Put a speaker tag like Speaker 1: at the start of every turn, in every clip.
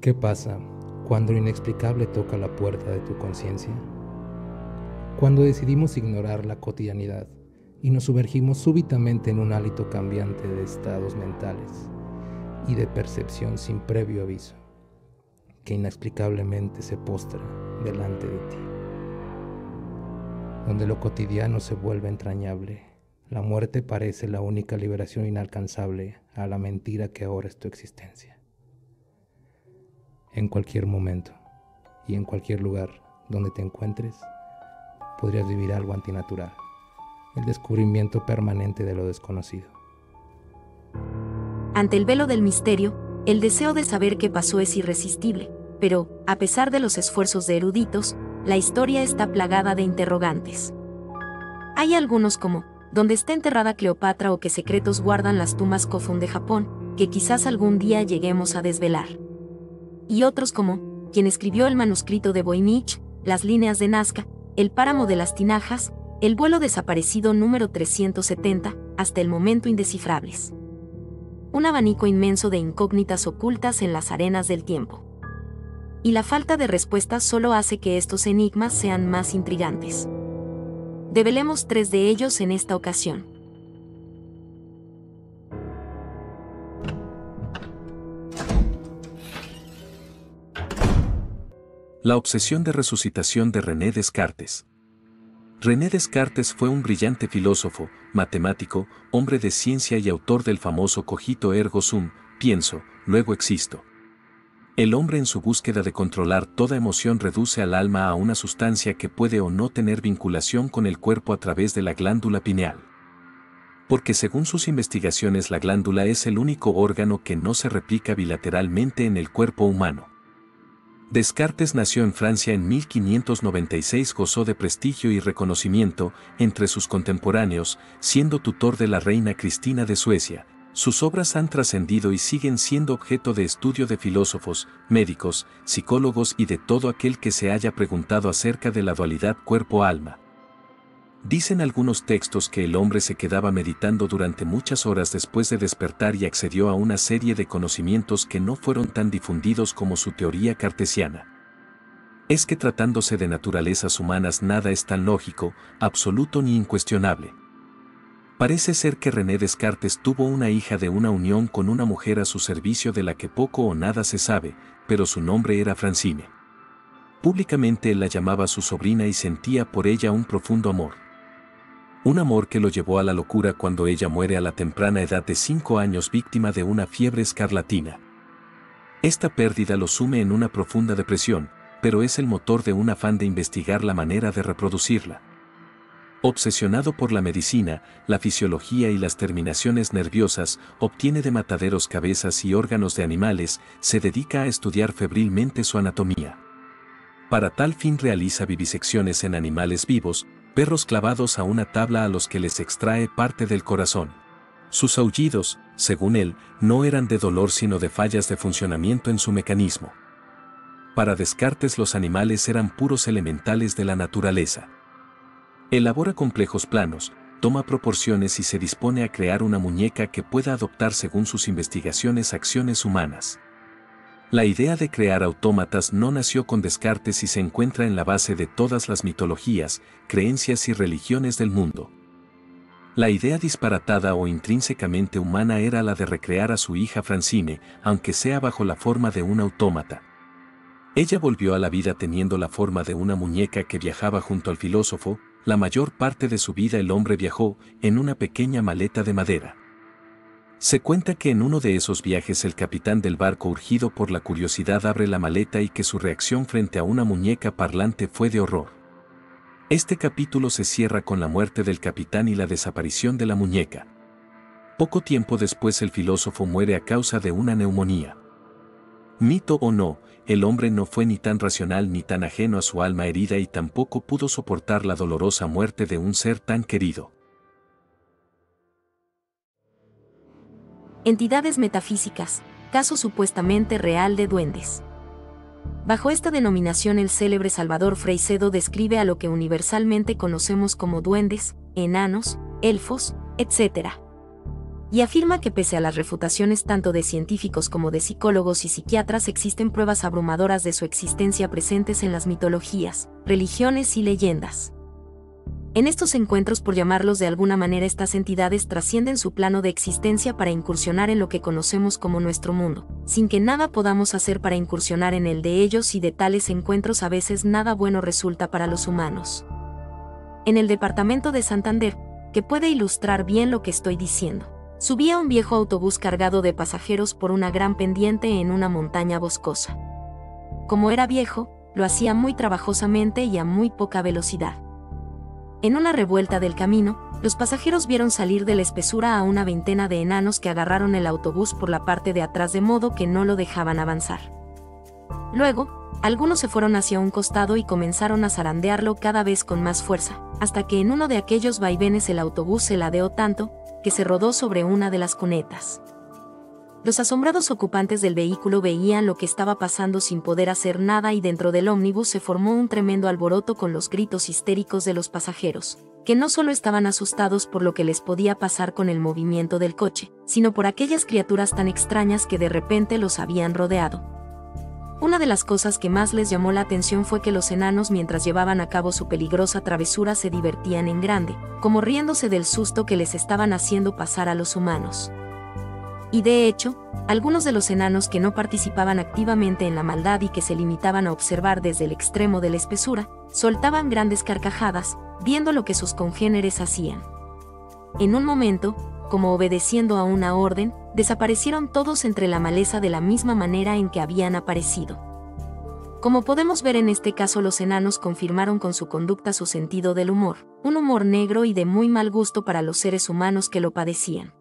Speaker 1: ¿Qué pasa cuando lo inexplicable toca la puerta de tu conciencia? Cuando decidimos ignorar la cotidianidad y nos sumergimos súbitamente en un hálito cambiante de estados mentales y de percepción sin previo aviso, que inexplicablemente se postra delante de ti. Donde lo cotidiano se vuelve entrañable, la muerte parece la única liberación inalcanzable a la mentira que ahora es tu existencia. En cualquier momento y en cualquier lugar donde te encuentres, podrías vivir algo antinatural, el descubrimiento permanente de lo desconocido.
Speaker 2: Ante el velo del misterio, el deseo de saber qué pasó es irresistible, pero, a pesar de los esfuerzos de eruditos, la historia está plagada de interrogantes. Hay algunos como, ¿dónde está enterrada Cleopatra o qué secretos guardan las tumbas Kofun de Japón, que quizás algún día lleguemos a desvelar? Y otros como, ¿quién escribió el manuscrito de Voynich, las líneas de Nazca, el páramo de las tinajas, el vuelo desaparecido número 370, hasta el momento indescifrables? Un abanico inmenso de incógnitas ocultas en las arenas del tiempo. Y la falta de respuestas solo hace que estos enigmas sean más intrigantes. Develemos 3 de ellos en esta ocasión.
Speaker 3: La obsesión de resucitación de René Descartes. René Descartes fue un brillante filósofo, matemático, hombre de ciencia y autor del famoso cogito ergo sum, pienso, luego existo. El hombre en su búsqueda de controlar toda emoción reduce al alma a una sustancia que puede o no tener vinculación con el cuerpo a través de la glándula pineal. Porque según sus investigaciones la glándula es el único órgano que no se replica bilateralmente en el cuerpo humano. Descartes nació en Francia en 1596, gozó de prestigio y reconocimiento entre sus contemporáneos, siendo tutor de la reina Cristina de Suecia. Sus obras han trascendido y siguen siendo objeto de estudio de filósofos, médicos, psicólogos y de todo aquel que se haya preguntado acerca de la dualidad cuerpo-alma. Dicen algunos textos que el hombre se quedaba meditando durante muchas horas después de despertar y accedió a una serie de conocimientos que no fueron tan difundidos como su teoría cartesiana. Es que tratándose de naturalezas humanas nada es tan lógico, absoluto ni incuestionable. Parece ser que René Descartes tuvo una hija de una unión con una mujer a su servicio de la que poco o nada se sabe, pero su nombre era Francine. Públicamente él la llamaba su sobrina y sentía por ella un profundo amor. Un amor que lo llevó a la locura cuando ella muere a la temprana edad de 5 años víctima de una fiebre escarlatina. Esta pérdida lo sume en una profunda depresión, pero es el motor de un afán de investigar la manera de reproducirla. Obsesionado por la medicina, la fisiología y las terminaciones nerviosas, obtiene de mataderos cabezas y órganos de animales, se dedica a estudiar febrilmente su anatomía. Para tal fin realiza vivisecciones en animales vivos, perros clavados a una tabla a los que les extrae parte del corazón. Sus aullidos, según él, no eran de dolor sino de fallas de funcionamiento en su mecanismo. Para Descartes los animales eran puros elementales de la naturaleza. Elabora complejos planos, toma proporciones y se dispone a crear una muñeca que pueda adoptar según sus investigaciones acciones humanas. La idea de crear autómatas no nació con Descartes y se encuentra en la base de todas las mitologías, creencias y religiones del mundo. La idea disparatada o intrínsecamente humana era la de recrear a su hija Francine, aunque sea bajo la forma de un autómata. Ella volvió a la vida teniendo la forma de una muñeca que viajaba junto al filósofo. La mayor parte de su vida el hombre viajó en una pequeña maleta de madera. Se cuenta que en uno de esos viajes el capitán del barco, urgido por la curiosidad, abre la maleta y que su reacción frente a una muñeca parlante fue de horror. Este capítulo se cierra con la muerte del capitán y la desaparición de la muñeca. Poco tiempo después el filósofo muere a causa de una neumonía. Mito o no, el hombre no fue ni tan racional ni tan ajeno a su alma herida y tampoco pudo soportar la dolorosa muerte de un ser tan querido.
Speaker 2: Entidades metafísicas, caso supuestamente real de duendes. Bajo esta denominación el célebre Salvador Freixedo describe a lo que universalmente conocemos como duendes, enanos, elfos, etc. y afirma que pese a las refutaciones tanto de científicos como de psicólogos y psiquiatras existen pruebas abrumadoras de su existencia presentes en las mitologías, religiones y leyendas. En estos encuentros, por llamarlos de alguna manera, estas entidades trascienden su plano de existencia para incursionar en lo que conocemos como nuestro mundo, sin que nada podamos hacer para incursionar en el de ellos, y de tales encuentros a veces nada bueno resulta para los humanos. En el departamento de Santander, que puede ilustrar bien lo que estoy diciendo, subía un viejo autobús cargado de pasajeros por una gran pendiente en una montaña boscosa. Como era viejo, lo hacía muy trabajosamente y a muy poca velocidad. En una revuelta del camino, los pasajeros vieron salir de la espesura a una veintena de enanos que agarraron el autobús por la parte de atrás de modo que no lo dejaban avanzar. Luego, algunos se fueron hacia un costado y comenzaron a zarandearlo cada vez con más fuerza, hasta que en uno de aquellos vaivenes el autobús se ladeó tanto, que se rodó sobre una de las cunetas. Los asombrados ocupantes del vehículo veían lo que estaba pasando sin poder hacer nada, y dentro del ómnibus se formó un tremendo alboroto con los gritos histéricos de los pasajeros, que no solo estaban asustados por lo que les podía pasar con el movimiento del coche, sino por aquellas criaturas tan extrañas que de repente los habían rodeado. Una de las cosas que más les llamó la atención fue que los enanos, mientras llevaban a cabo su peligrosa travesura, se divertían en grande, como riéndose del susto que les estaban haciendo pasar a los humanos. Y de hecho, algunos de los enanos que no participaban activamente en la maldad y que se limitaban a observar desde el extremo de la espesura, soltaban grandes carcajadas, viendo lo que sus congéneres hacían. En un momento, como obedeciendo a una orden, desaparecieron todos entre la maleza de la misma manera en que habían aparecido. Como podemos ver en este caso, los enanos confirmaron con su conducta su sentido del humor, un humor negro y de muy mal gusto para los seres humanos que lo padecían.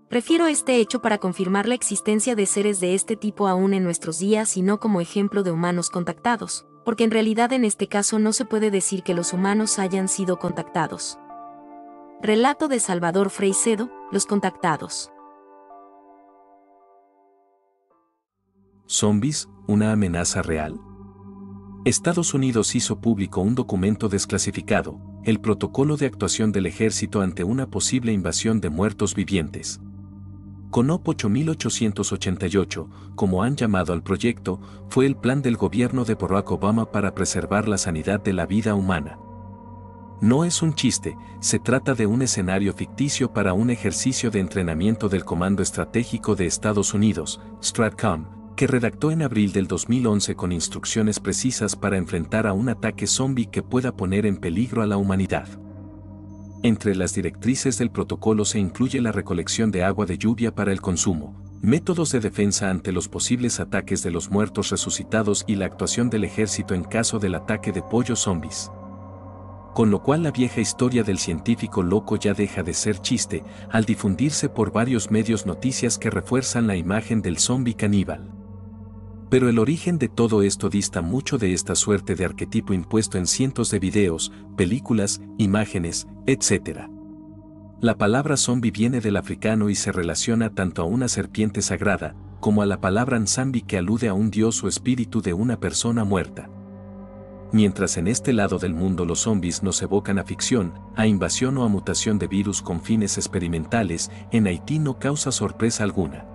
Speaker 2: Prefiero este hecho para confirmar la existencia de seres de este tipo aún en nuestros días y no como ejemplo de humanos contactados, porque en realidad en este caso no se puede decir que los humanos hayan sido contactados. Relato de Salvador Freixedo, Los contactados.
Speaker 3: ¿Zombies, una amenaza real? Estados Unidos hizo público un documento desclasificado, el Protocolo de Actuación del Ejército ante una posible invasión de muertos vivientes. CONOP 8888, como han llamado al proyecto, fue el plan del gobierno de Barack Obama para preservar la sanidad de la vida humana. No es un chiste, se trata de un escenario ficticio para un ejercicio de entrenamiento del Comando Estratégico de Estados Unidos, STRATCOM, que redactó en abril del 2011 con instrucciones precisas para enfrentar a un ataque zombie que pueda poner en peligro a la humanidad. Entre las directrices del protocolo se incluye la recolección de agua de lluvia para el consumo, métodos de defensa ante los posibles ataques de los muertos resucitados y la actuación del ejército en caso del ataque de pollos zombies. Con lo cual la vieja historia del científico loco ya deja de ser chiste al difundirse por varios medios noticias que refuerzan la imagen del zombie caníbal. Pero el origen de todo esto dista mucho de esta suerte de arquetipo impuesto en cientos de videos, películas, imágenes, etc. La palabra zombie viene del africano y se relaciona tanto a una serpiente sagrada, como a la palabra nzambi que alude a un dios o espíritu de una persona muerta. Mientras en este lado del mundo los zombies nos evocan a ficción, a invasión o a mutación de virus con fines experimentales, en Haití no causa sorpresa alguna.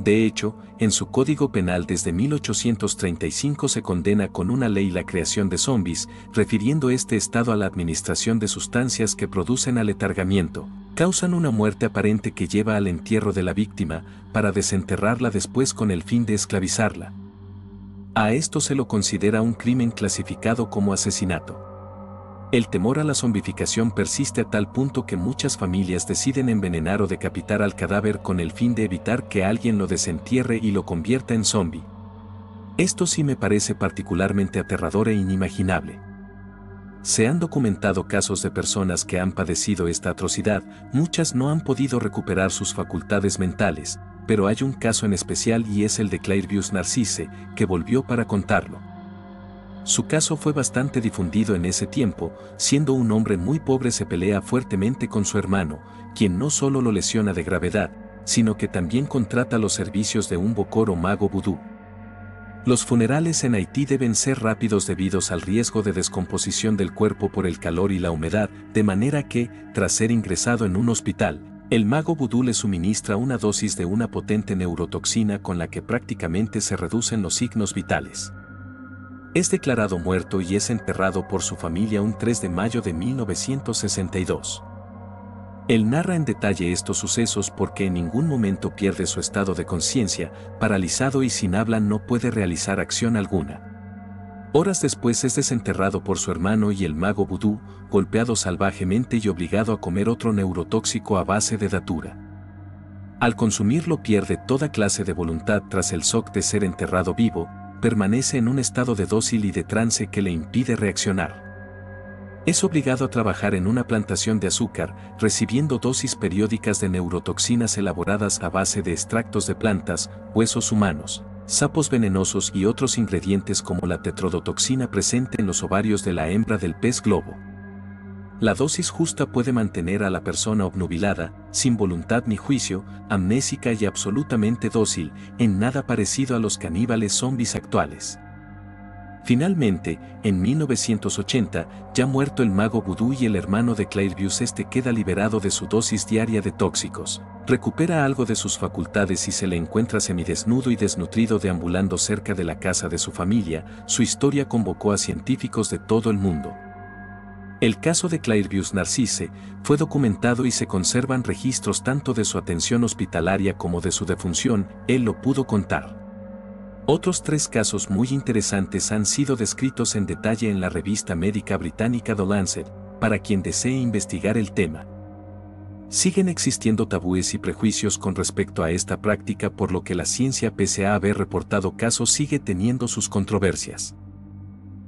Speaker 3: De hecho, en su Código Penal desde 1835 se condena con una ley la creación de zombies, refiriendo este estado a la administración de sustancias que producen aletargamiento, causan una muerte aparente que lleva al entierro de la víctima, para desenterrarla después con el fin de esclavizarla. A esto se lo considera un crimen clasificado como asesinato. El temor a la zombificación persiste a tal punto que muchas familias deciden envenenar o decapitar al cadáver con el fin de evitar que alguien lo desentierre y lo convierta en zombie. Esto sí me parece particularmente aterrador e inimaginable. Se han documentado casos de personas que han padecido esta atrocidad, muchas no han podido recuperar sus facultades mentales, pero hay un caso en especial y es el de Clairvius Narcisse, que volvió para contarlo. Su caso fue bastante difundido en ese tiempo, siendo un hombre muy pobre se pelea fuertemente con su hermano, quien no solo lo lesiona de gravedad, sino que también contrata los servicios de un bokor o mago vudú. Los funerales en Haití deben ser rápidos debido al riesgo de descomposición del cuerpo por el calor y la humedad, de manera que, tras ser ingresado en un hospital, El mago vudú le suministra una dosis de una potente neurotoxina con la que prácticamente se reducen los signos vitales. Es declarado muerto y es enterrado por su familia un 3 de mayo de 1962. Él narra en detalle estos sucesos porque en ningún momento pierde su estado de conciencia, paralizado y sin habla no puede realizar acción alguna. Horas después es desenterrado por su hermano y el mago vudú, golpeado salvajemente y obligado a comer otro neurotóxico a base de datura. Al consumirlo pierde toda clase de voluntad tras el shock de ser enterrado vivo, permanece en un estado de dócil y de trance que le impide reaccionar. Es obligado a trabajar en una plantación de azúcar, recibiendo dosis periódicas de neurotoxinas elaboradas a base de extractos de plantas, huesos humanos, sapos venenosos y otros ingredientes como la tetrodotoxina presente en los ovarios de la hembra del pez globo. La dosis justa puede mantener a la persona obnubilada, sin voluntad ni juicio, amnésica y absolutamente dócil, en nada parecido a los caníbales zombies actuales. Finalmente, en 1980, ya muerto el mago vudú y el hermano de Clairvius queda liberado de su dosis diaria de tóxicos, recupera algo de sus facultades y se le encuentra semidesnudo y desnutrido deambulando cerca de la casa de su familia. Su historia convocó a científicos de todo el mundo. El caso de Clairvius Narcisse fue documentado y se conservan registros tanto de su atención hospitalaria como de su defunción, él lo pudo contar. Otros 3 casos muy interesantes han sido descritos en detalle en la revista médica británica The Lancet, para quien desee investigar el tema. Siguen existiendo tabúes y prejuicios con respecto a esta práctica, por lo que la ciencia, pese a haber reportado casos, sigue teniendo sus controversias.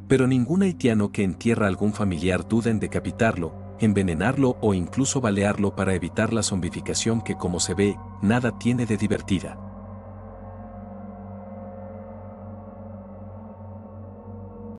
Speaker 3: Pero ningún haitiano que entierra a algún familiar duda en decapitarlo, envenenarlo o incluso balearlo para evitar la zombificación que, como se ve, nada tiene de divertida.